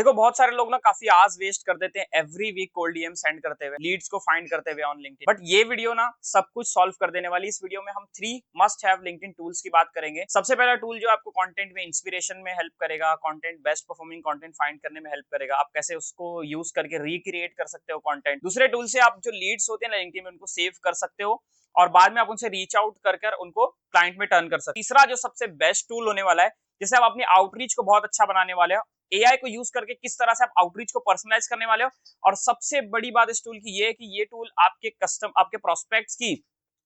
देखो बहुत सारे लोग ना काफी आज वेस्ट कर देते हैं every week cold DM send करते हुए, लीड्स को फाइंड करते हुए ऑन लिंक्डइन। बट ये वीडियो ना सब कुछ सॉल्व कर देने वाली। इस वीडियो में हम 3 मस्ट हैव लिंक्डइन टूल्स की बात करेंगे। सबसे पहला टूल जो आपको कंटेंट में इंस्पिरेशन में हेल्प करेगा, content best performing content find करने में हेल्प करेगा, आप कैसे उसको यूज करके रिक्रिएट कर सकते हो कंटेंट। दूसरे टूल से आप जो लीड्स होते हैं ना लिंक्डइन में, उनको सेव कर सकते हो और बाद में आप उनसे रीच आउट कर उनको क्लाइंट में टर्न कर सकते हो। तीसरा जो सबसे बेस्ट टूल होने वाला है, जैसे आप अपनी आउटरीच को बहुत अच्छा बनाने वाले हो, एआई को यूज करके किस तरह से आप आउटरीच को पर्सनलाइज करने वाले हो। और सबसे बड़ी बात इस टूल की ये है कि ये टूल आपके प्रोस्पेक्ट्स की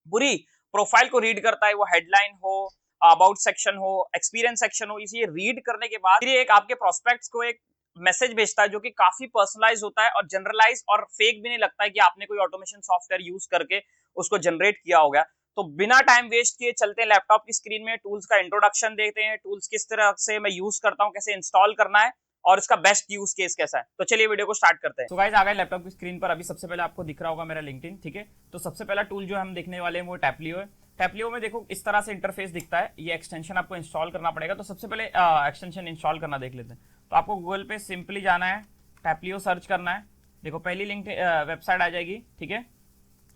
पूरी प्रोफाइल को रीड करता है। वो हेडलाइन हो, अबाउट सेक्शन हो, एक्सपीरियंस सेक्शन हो, इसे रीड करने के बाद फिर एक आपके प्रोस्पेक्ट्स को एक मैसेज भेजता है जो कि काफी पर्सनलाइज होता है और जनरलाइज और फेक भी नहीं लगता है कि आपने कोई ऑटोमेशन सॉफ्टवेयर यूज करके उसको जनरेट किया होगा। तो बिना टाइम वेस्ट किए चलते हैं लैपटॉप की स्क्रीन में, टूल्स का इंट्रोडक्शन देखते हैं, टूल्स किस तरह से मैं यूज करता हूं, कैसे इंस्टॉल करना है और इसका बेस्ट यूज केस कैसा है। तो चलिए वीडियो को स्टार्ट करते हैं। तो गाइस आ गए लैपटॉप की स्क्रीन पर। अभी सबसे पहले आपको दिख रहा होगा मेरा लिंक्डइन, ठीक है। तो सबसे पहला टूल जो हम देखने वाले हैं वो टैपलियो है। टैपलियो में देखो इस तरह से इंटरफेस दिखता है। ये एक्सटेंशन आपको इंस्टॉल करना पड़ेगा। तो सबसे पहले एक्सटेंशन इंस्टॉल करना देख लेते हैं। तो आपको गूगल पे सिंपली जाना है, टैपलियो सर्च करना है। देखो पहली लिंक वेबसाइट आ जाएगी, ठीक है।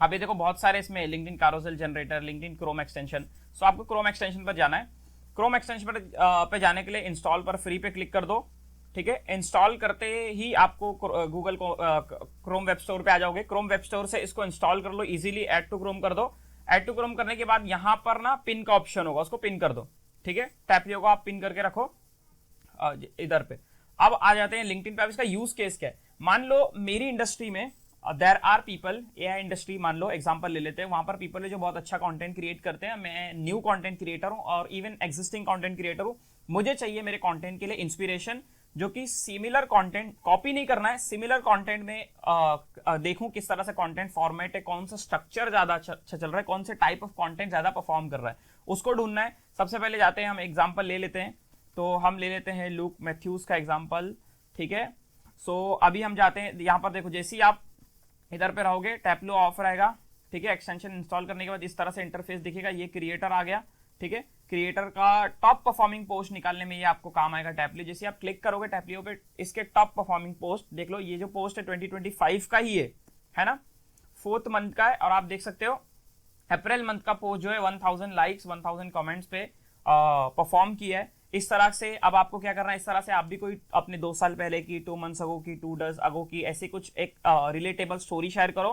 अब ये देखो बहुत सारे इसमें LinkedIn carousel generator, LinkedIn Chrome extension. So आपको क्रोम एक्सटेंशन पर जाना है। क्रोम एक्सटेंशन पे जाने के लिए इंस्टॉल पर फ्री पे क्लिक कर दो, ठीक है। इंस्टॉल करते ही आपको गूगल को क्रोम वेब स्टोर पे आ जाओगे। क्रोम वेब स्टोर से इसको इंस्टॉल कर लो इजीली, ऐड टू क्रोम कर दो। ऐड टू क्रोम करने के बाद यहाँ पर ना पिन का ऑप्शन होगा, उसको पिन कर दो, ठीक है। टैपलियो को आप पिन करके रखो इधर पे। अब आ जाते हैं लिंक्डइन पे। अब इसका यूज केस क्या है। मान लो मेरी इंडस्ट्री में there are people, AI industry मान लो एग्जांपल ले लेते हैं, वहां पर पीपल है जो बहुत अच्छा कंटेंट क्रिएट करते हैं। मैं न्यू कंटेंट क्रिएटर हूं और इवन एग्जिस्टिंग कंटेंट क्रिएटर हूं। मुझे चाहिए मेरे कंटेंट के लिए इंस्पिरेशन, जो कि सिमिलर कंटेंट कॉपी नहीं करना है, सिमिलर कंटेंट में देखूं किस तरह से कंटेंट फॉर्मेट है, कौन सा स्ट्रक्चर ज्यादा अच्छा चल रहा है, कौन से टाइप ऑफ कंटेंट ज्यादा परफॉर्म कर रहा है, उसको ढूंढना है। सबसे पहले जाते हैं हम एग्जांपल ले लेते हैं। तो हम ले लेते हैं लूक मैथ्यूज का एग्जांपल, ठीक है। सो अभी हम जाते हैं यहाँ पर। देखो जैसे ही आप इधर पे रहोगे टैपलियो ऑफ रहेगा, ठीक है। एक्सटेंशन इंस्टॉल करने के बाद इस तरह से इंटरफेस दिखेगा। ये क्रिएटर आ गया, ठीक है। क्रिएटर का टॉप परफॉर्मिंग पोस्ट निकालने में ये आपको काम आएगा टैपलियो। जैसे आप क्लिक करोगे टैपलियो पे, इसके टॉप परफॉर्मिंग पोस्ट देख लो। ये जो पोस्ट है 2025 का ही है ना, 4th मंथ का है। और आप देख सकते हो अप्रैल मंथ का पोस्ट जो है 1000 लाइक्स 1000 कमेंट्स पे परफॉर्म किया है। इस तरह से अब आपको क्या करना है, इस तरह से आप भी कोई अपने 2 साल पहले की, 2 मंथ्स अगो की, 2 डेज अगो की ऐसे कुछ एक रिलेटेबल स्टोरी शेयर करो,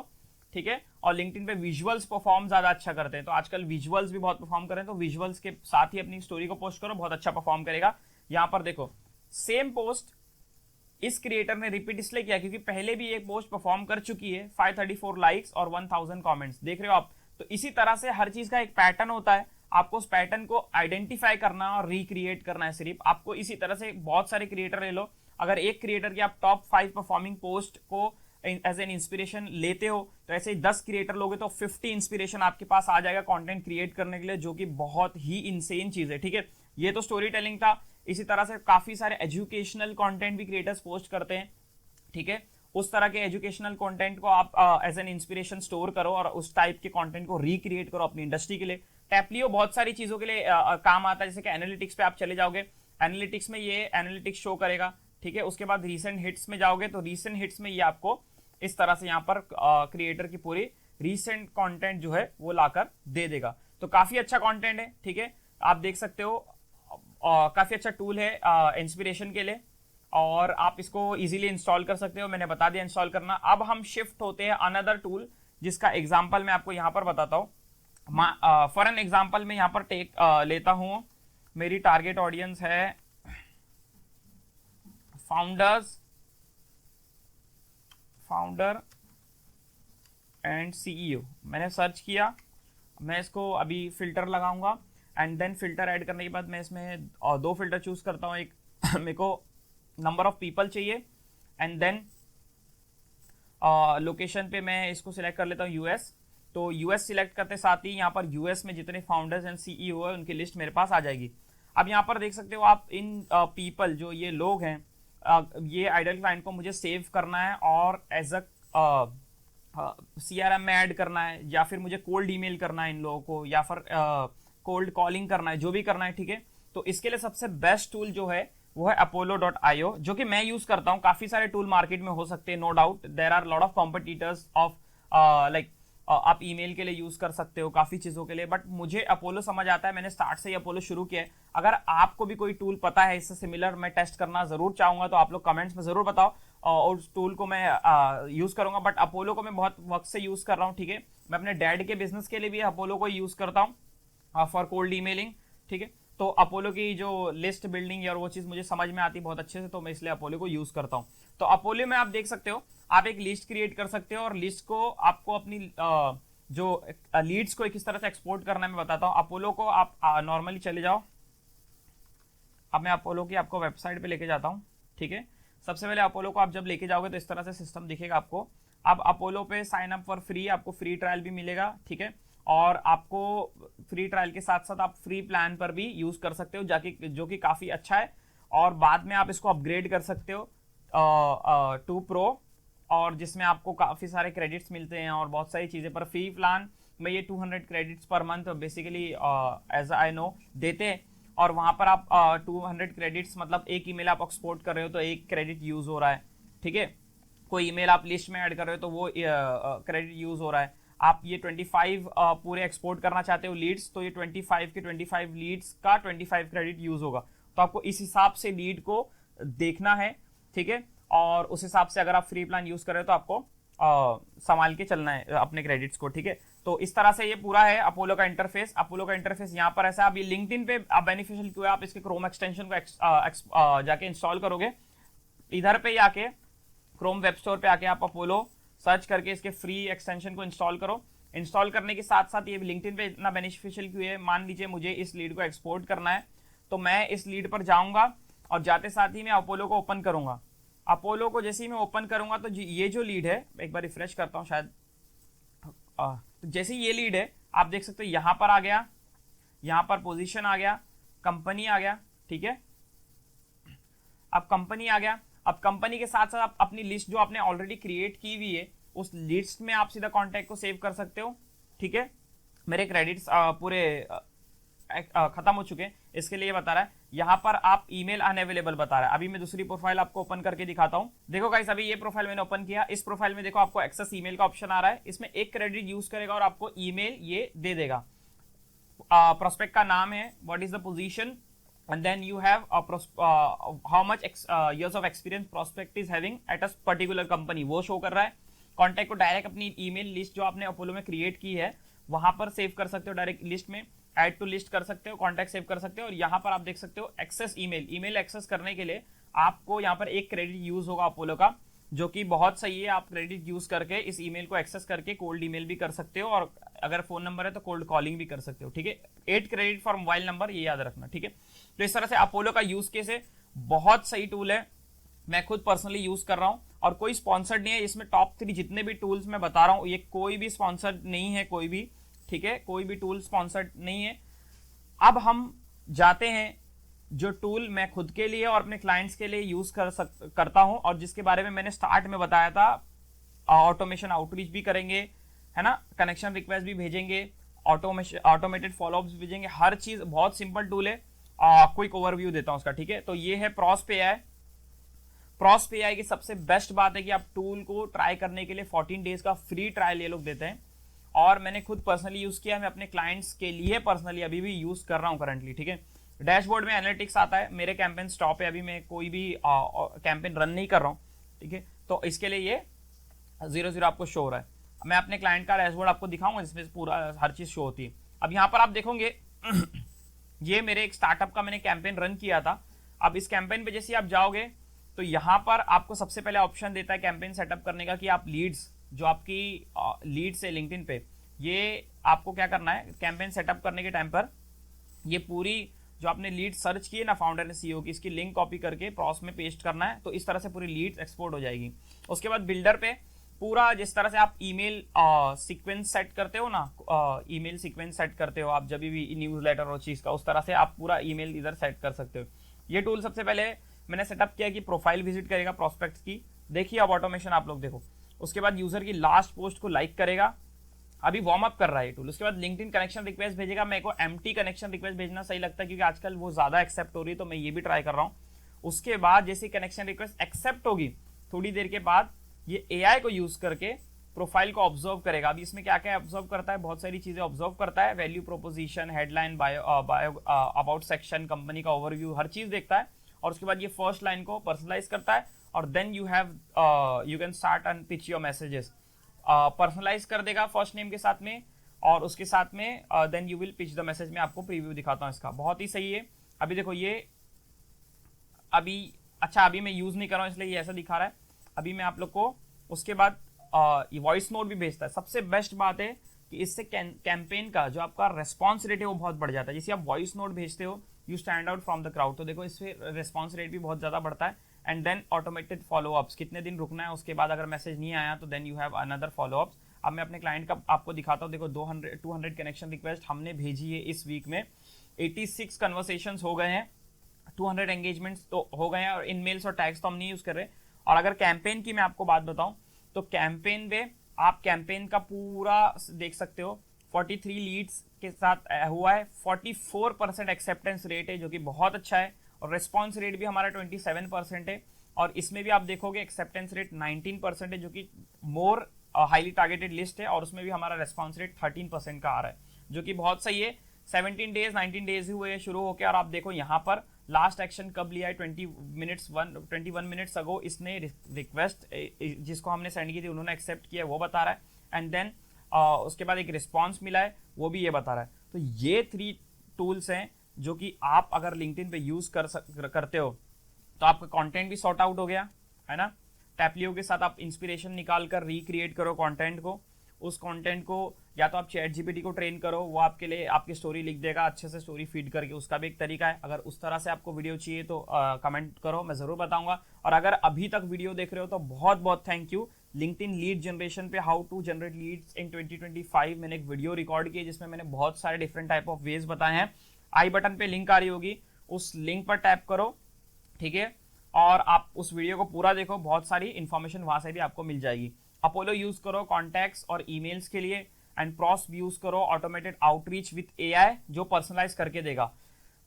ठीक है। और लिंक्डइन पे विजुअल्स परफॉर्म ज्यादा अच्छा करते हैं, तो आजकल विजुअल्स भी बहुत परफॉर्म कर रहे हैं। तो विजुअल्स के साथ ही अपनी स्टोरी को पोस्ट करो, बहुत अच्छा परफॉर्म करेगा। यहाँ पर देखो सेम पोस्ट इस क्रिएटर ने रिपीट इसलिए किया क्योंकि पहले भी एक पोस्ट परफॉर्म कर चुकी है, 534 लाइक्स और 1000 कमेंट्स, देख रहे हो आप। तो इसी तरह से हर चीज का एक पैटर्न होता है, आपको उस पैटर्न को आइडेंटिफाई करना और रिक्रिएट करना है सिर्फ आपको। इसी तरह से बहुत सारे क्रिएटर ले लो। अगर एक क्रिएटर की आप टॉप 5 परफॉर्मिंग पोस्ट को एज एन इंस्पिरेशन लेते हो, तो ऐसे ही 10 क्रिएटर लोगे तो 50 इंस्पिरेशन आपके पास आ जाएगा कंटेंट क्रिएट करने के लिए, जो कि बहुत ही इनसेन चीज है, ठीक है। ये तो स्टोरी टेलिंग था। इसी तरह से काफी सारे एजुकेशनल कंटेंट भी क्रिएटर्स पोस्ट करते हैं, ठीक है। उस तरह के एजुकेशनल कंटेंट को आप एज एन इंस्पिरेशन स्टोर करो और उस टाइप के कंटेंट को रिक्रिएट करो अपनी इंडस्ट्री के लिए। टैपलियो बहुत सारी चीजों के लिए काम आता है। जैसे कि एनालिटिक्स पे आप चले जाओगे, एनालिटिक्स में ये एनालिटिक्स शो करेगा, ठीक है। उसके बाद रीसेंट हिट्स में जाओगे तो रीसेंट हिट्स में ये आपको इस तरह से यहाँ पर क्रिएटर की पूरी रीसेंट कंटेंट जो है वो लाकर दे देगा। तो काफी अच्छा कंटेंट है, ठीक है। आप देख सकते हो काफी अच्छा टूल है इंस्पिरेशन के लिए और आप इसको इजीली इंस्टॉल कर सकते हो। मैंने बता दिया इंस्टॉल करना। अब हम शिफ्ट होते हैं अनदर टूल जिसका एग्जांपल मैं आपको यहाँ पर बताता हूँ। फॉर एन एग्जांपल मैं यहाँ पर लेता हूँ, मेरी टारगेट ऑडियंस है फाउंडर एंड सीईओ। मैंने सर्च किया, मैं इसको अभी फिल्टर लगाऊंगा एंड देन फिल्टर ऐड करने के बाद मैं इसमें 2 फिल्टर चूज करता हूँ। एक मेरे को नंबर ऑफ पीपल चाहिए एंड देन लोकेशन पे मैं इसको सिलेक्ट कर लेता हूँ यूएस। तो यूएस सिलेक्ट करते साथ ही यहाँ पर यूएस में जितने फाउंडर्स एंड सीईओ है उनकी लिस्ट मेरे पास आ जाएगी। अब यहाँ पर देख सकते हो आप इन पीपल जो ये लोग हैं, ये आइडल क्लाइंट को मुझे सेव करना है और एज अ सीआरएम में ऐड करना है, या फिर मुझे कोल्ड ईमेल करना है इन लोगों को, या फिर कोल्ड कॉलिंग करना है, जो भी करना है, ठीक है। तो इसके लिए सबसे बेस्ट टूल जो है वो है apollo.io, जो कि मैं यूज करता हूँ। काफी सारे टूल मार्केट में हो सकते हैं, no doubt there are lot of competitors of like आप ईमेल के लिए यूज कर सकते हो, काफी चीजों के लिए, बट मुझे अपोलो समझ आता है, मैंने स्टार्ट से ही अपोलो शुरू किया है। अगर आपको भी कोई टूल पता है इससे सिमिलर, मैं टेस्ट करना जरूर चाहूंगा, तो आप लोग कमेंट्स में जरूर बताओ और उस टूल को मैं यूज करूंगा। बट अपोलो को मैं बहुत वक्त से यूज कर रहा हूँ, ठीक है। मैं अपने डैड के बिजनेस के लिए भी अपोलो को यूज करता हूँ फॉर कोल्ड ईमेलिंग, ठीक है। तो अपोलो की जो लिस्ट बिल्डिंग और वो चीज मुझे समझ में आती है बहुत अच्छे से, तो मैं इसलिए अपोलो को यूज करता हूँ। तो अपोलो में आप देख सकते हो, आप एक लिस्ट क्रिएट कर सकते हो और लिस्ट को आपको अपनी जो लीड्स को किस तरह से एक्सपोर्ट करना है मैं बताता हूँ। अपोलो को आप नॉर्मली चले जाओ, अब मैं अपोलो की आपको वेबसाइट पे लेके जाता हूँ, ठीक है। सबसे पहले अपोलो को आप जब लेके जाओगे तो इस तरह से सिस्टम दिखेगा आपको। अब अपोलो पे साइन अप फॉर फ्री, आपको फ्री ट्रायल भी मिलेगा, ठीक है। और आपको फ्री ट्रायल के साथ साथ आप फ्री प्लान पर भी यूज कर सकते हो, जाके जो कि काफी अच्छा है। और बाद में आप इसको अपग्रेड कर सकते हो टू प्रो, और जिसमें आपको काफी सारे क्रेडिट्स मिलते हैं और बहुत सारी चीजें। पर फ्री प्लान में ये 200 credits per month basically as I know देते हैं। और वहां पर आप 200 क्रेडिट्स मतलब एक ईमेल आप एक्सपोर्ट कर रहे हो तो एक क्रेडिट यूज हो रहा है, ठीक है। कोई ईमेल आप लिस्ट में ऐड कर रहे हो तो वो क्रेडिट यूज हो रहा है। आप ये 25 पूरे एक्सपोर्ट करना चाहते हो लीड्स, तो ये 25 के 25 लीड्स का 25 क्रेडिट यूज होगा। तो आपको इस हिसाब से लीड को देखना है, ठीक है। और उस हिसाब से अगर आप फ्री प्लान यूज कर रहे हो तो आपको संभाल के चलना है अपने क्रेडिट्स को, ठीक है। तो इस तरह से ये पूरा है अपोलो का इंटरफेस। अपोलो का इंटरफेस यहाँ पर ऐसा, आप ये लिंक्डइन पे आप बेनिफिशियल क्यों है, आप इसके क्रोम एक्सटेंशन को जाके इंस्टॉल करोगे। इधर पे आके क्रोम वेब स्टोर पे आके आप अपोलो सर्च करके इसके फ्री एक्सटेंशन को इंस्टॉल करो। इंस्टॉल करने के साथ साथ ये लिंक्डइन पे इतना बेनिफिशियल क्यों है, मान लीजिए मुझे इस लीड को एक्सपोर्ट करना है, तो मैं इस लीड पर जाऊंगा और जाते साथ ही मैं अपोलो को ओपन करूंगा। अपोलो को जैसे ही मैं ओपन करूंगा तो ये जो लीड है, एक बार रिफ्रेश करता हूं शायद, तो जैसे ही ये लीड है आप देख सकते हो यहां पर आ गया, यहां पर पोजीशन आ गया, कंपनी आ गया, ठीक है। अब कंपनी आ गया। अब कंपनी के साथ साथ आप अपनी लिस्ट जो आपने ऑलरेडी क्रिएट की हुई है उस लिस्ट में आप सीधा कॉन्टैक्ट को सेव कर सकते हो, ठीक है। मेरे क्रेडिट्स पूरे खत्म हो चुके हैं, इसके लिए बता रहा है यहां पर आप ईमेल अनअवेलेबल बता रहा है। अभी मैं दूसरी प्रोफाइल आपको ओपन करके दिखाता हूं। देखो गाइस, अभी ये प्रोफाइल मैंने ओपन किया, इस प्रोफाइल में देखो आपको एक्सेस ईमेल का ऑप्शन आ रहा है। इसमें एक क्रेडिट यूज करेगा और आपको ईमेल ये दे देगा। प्रोस्पेक्ट का नाम है, what is the position, and then you have how much years of experience prospect is having at a particular company, वो शो कर रहा है। कॉन्टैक्ट को डायरेक्ट अपनी ईमेल लिस्ट जो आपने अपोलो में क्रिएट की है वहां पर सेव कर सकते हो, डायरेक्ट लिस्ट में ऐड टू लिस्ट कर सकते हो, कॉन्टैक्ट सेव कर सकते हो। और यहाँ पर आप देख सकते हो एक्सेस ईमेल, ईमेल एक्सेस करने के लिए आपको यहाँ पर एक क्रेडिट यूज होगा अपोलो का, जो कि बहुत सही है। आप क्रेडिट यूज करके इस ईमेल को एक्सेस करके कोल्ड ईमेल भी कर सकते हो, और अगर फोन नंबर है तो कोल्ड कॉलिंग भी कर सकते हो, ठीक है। 8 क्रेडिट फॉर मोबाइल नंबर, ये याद रखना, ठीक है। तो इस तरह से अपोलो का यूज केस है, बहुत सही टूल है, मैं खुद पर्सनली यूज कर रहा हूं। और कोई स्पॉन्सर्ड नहीं है इसमें। टॉप 3 जितने भी टूल्स मैं बता रहा हूं ये कोई भी स्पॉन्सर्ड नहीं है, कोई भी, ठीक है, कोई भी टूल स्पॉन्सर्ड नहीं है। अब हम जाते हैं जो टूल मैं खुद के लिए और अपने क्लाइंट्स के लिए यूज करता हूं और जिसके बारे में मैंने स्टार्ट में बताया था। ऑटोमेशन आउटरीच भी करेंगे, है ना, कनेक्शन रिक्वेस्ट भी भेजेंगे, ऑटोमेटेड फॉलोअप्स भेजेंगे, हर चीज बहुत सिंपल टूल है। क्विक ओवरव्यू देता हूं उसका, ठीक है। तो ये है प्रोस्पेआई। प्रोस्पेआई की सबसे बेस्ट बात है कि आप टूल को ट्राई करने के लिए 14 डेज का फ्री ट्रायल ये लोग देते हैं, और मैंने खुद पर्सनली यूज किया, मैं अपने क्लाइंट्स के लिए पर्सनली अभी भी यूज कर रहा हूं करंटली, ठीक है। डैशबोर्ड में एनालिटिक्स आता है, मेरे कैंपेन स्टॉप है, अभी मैं कोई भी कैंपेन रन नहीं कर रहा हूं, ठीक है। तो इसके लिए ये 0 आपको शो हो रहा है। मैं अपने क्लाइंट का डैशबोर्ड आपको दिखाऊंगा जिसमें पूरा हर चीज शो होती है। अब यहाँ पर आप देखोगे ये मेरे एक स्टार्टअप का मैंने कैंपेन रन किया था। अब इस कैंपेन पे जैसे आप जाओगे तो यहाँ पर आपको सबसे पहले ऑप्शन देता है कैंपेन सेटअप करने का, कि आप लीड्स जो आपकी लीड्स है लिंक्डइन पे, ये आपको क्या करना है कैंपेन सेटअप करने के टाइम पर ये पूरी जो आपने लीड सर्च की है ना फाउंडर ने सीईओ की, इसकी लिंक कॉपी करके प्रॉस में पेस्ट करना है। तो इस तरह से पूरी लीड्स एक्सपोर्ट हो जाएगी। उसके बाद बिल्डर पे पूरा जिस तरह से आप ईमेल सीक्वेंस सेट करते हो ना, ईमेल सीक्वेंस सेट करते हो आप जब भी न्यूज़लेटर और चीज का, उस तरह से आप पूरा ईमेल इधर सेट कर सकते हो। ये टूल सबसे पहले मैंने सेटअप किया कि प्रोफाइल विजिट करेगा प्रोस्पेक्ट्स की, देखिए अब ऑटोमेशन आप लोग देखो। उसके बाद यूजर की लास्ट पोस्ट को लाइक करेगा, अभी वार्म अप कर रहा है ये टूल। उसके बाद लिंक्डइन कनेक्शन रिक्वेस्ट भेजेगा। मेरे को एम्प्टी कनेक्शन रिक्वेस्ट भेजना सही लगता है क्योंकि आजकल वो ज्यादा एक्सेप्ट हो रही है, तो मैं ये भी ट्राई कर रहा हूँ। उसके बाद जैसे कनेक्शन रिक्वेस्ट एक्सेप्ट होगी, थोड़ी देर के बाद ये एआई को यूज करके प्रोफाइल को ऑब्जर्व करेगा। अभी इसमें क्या क्या ऑब्जर्व करता है, बहुत सारी चीजें ऑब्जर्व करता है, value proposition, headline, bio about section, company का ओवरव्यू, हर चीज देखता है। और उसके बाद ये फर्स्ट लाइन को पर्सनलाइज करता है और then you can start and pitch your messages. Personalise कर देगा फर्स्ट नेम के साथ में और उसके साथ में then you will pitch the message. में आपको प्रीव्यू दिखाता हूँ इसका, बहुत ही सही है। अभी देखो ये अभी मैं यूज नहीं कर रहा हूँ इसलिए ये ऐसा दिखा रहा है। अभी मैं आप लोग को उसके बाद ये वॉइस नोट भी भेजता है। सबसे बेस्ट बात है कि इससे कैंपेन का जो आपका रेस्पॉन्स रेट है वो बहुत बढ़ जाता है। जैसे आप वॉइस नोट भेजते हो, you stand out from the crowd, तो देखो इससे रेस्पॉन्स रेट भी बहुत ज्यादा बढ़ता है। एंड देन ऑटोमेटेड फॉलोअप्स, कितने दिन रुकना है, उसके बाद अगर मैसेज नहीं आया तो then you have another followups. अब मैं अपने क्लाइंट का आपको दिखाता हूँ। देखो 200 कनेक्शन रिक्वेस्ट हमने भेजी है इस वीक में, 86 कन्वर्सेशंस हो गए हैं, 200 एंगेजमेंट्स तो हो गए हैं, और इन मेल्स और टैग्स तो हम नहीं यूज कर रहे। और अगर कैंपेन की मैं आपको बात बताऊं तो कैंपेन में आप कैंपेन का पूरा देख सकते हो, 43 लीड्स के साथ हुआ है, 44% एक्सेप्टेंस रेट है जो कि बहुत अच्छा है, और रिस्पॉन्स रेट भी हमारा 27% है। और इसमें भी आप देखोगे एक्सेप्टेंस रेट 19% है जो कि मोर हाईली टारगेटेड लिस्ट है, और उसमें भी हमारा रिस्पॉन्स रेट 13% का आ रहा है जो कि बहुत सही है। 17 डेज 19 डेज ही हुए शुरू होकर, और आप देखो यहाँ पर लास्ट एक्शन कब लिया है, 21 मिनट्स अगो इसने रिक्वेस्ट जिसको हमने सेंड की थी उन्होंने एक्सेप्ट किया वो बता रहा है। एंड देन उसके बाद एक रिस्पॉन्स मिला है वो भी ये बता रहा है। तो ये 3 टूल्स हैं जो कि आप अगर लिंक्डइन पे यूज करते हो तो आपका कंटेंट भी सॉर्ट आउट हो गया है ना। टैपलियो के साथ आप इंस्पिरेशन निकाल कर रिक्रिएट करो कंटेंट को, उस कंटेंट को या तो आप चैट जीपीटी को ट्रेन करो, वो आपके लिए आपकी स्टोरी लिख देगा अच्छे से, स्टोरी फीड करके, उसका भी एक तरीका है। अगर उस तरह से आपको वीडियो चाहिए तो कमेंट करो, मैं जरूर बताऊंगा। और अगर अभी तक वीडियो देख रहे हो तो बहुत बहुत thank you. LinkedIn lead generation पे how to generate leads in 2025 मैंने एक वीडियो रिकॉर्ड की जिसमें मैंने बहुत सारे डिफरेंट टाइप ऑफ वेज बताए हैं। आई बटन पे लिंक आ रही होगी, उस लिंक पर टैप करो, ठीक है, और आप उस वीडियो को पूरा देखो, बहुत सारी इंफॉर्मेशन वहां से भी आपको मिल जाएगी। अपोलो यूज करो कॉन्टैक्ट्स और ईमेल्स के लिए, एंड प्रॉस यूज करो ऑटोमेटेड आउटरीच विथ एआई जो पर्सनलाइज करके देगा।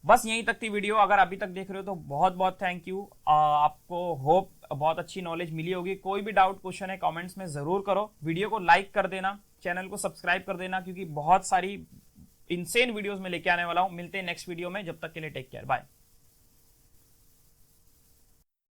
बस यहीं तक थी वीडियो। अगर अभी तक देख रहे हो तो बहुत बहुत थैंक यू। आपको होप बहुत अच्छी नॉलेज मिली होगी। कोई भी डाउट क्वेश्चन है कमेंट्स में जरूर करो। वीडियो को लाइक कर देना, चैनल को सब्सक्राइब कर देना, क्योंकि बहुत सारी इनसेन वीडियोस में लेके आने वाला हूं। मिलते हैं नेक्स्ट वीडियो में, जब तक के लिए टेक केयर, बाय।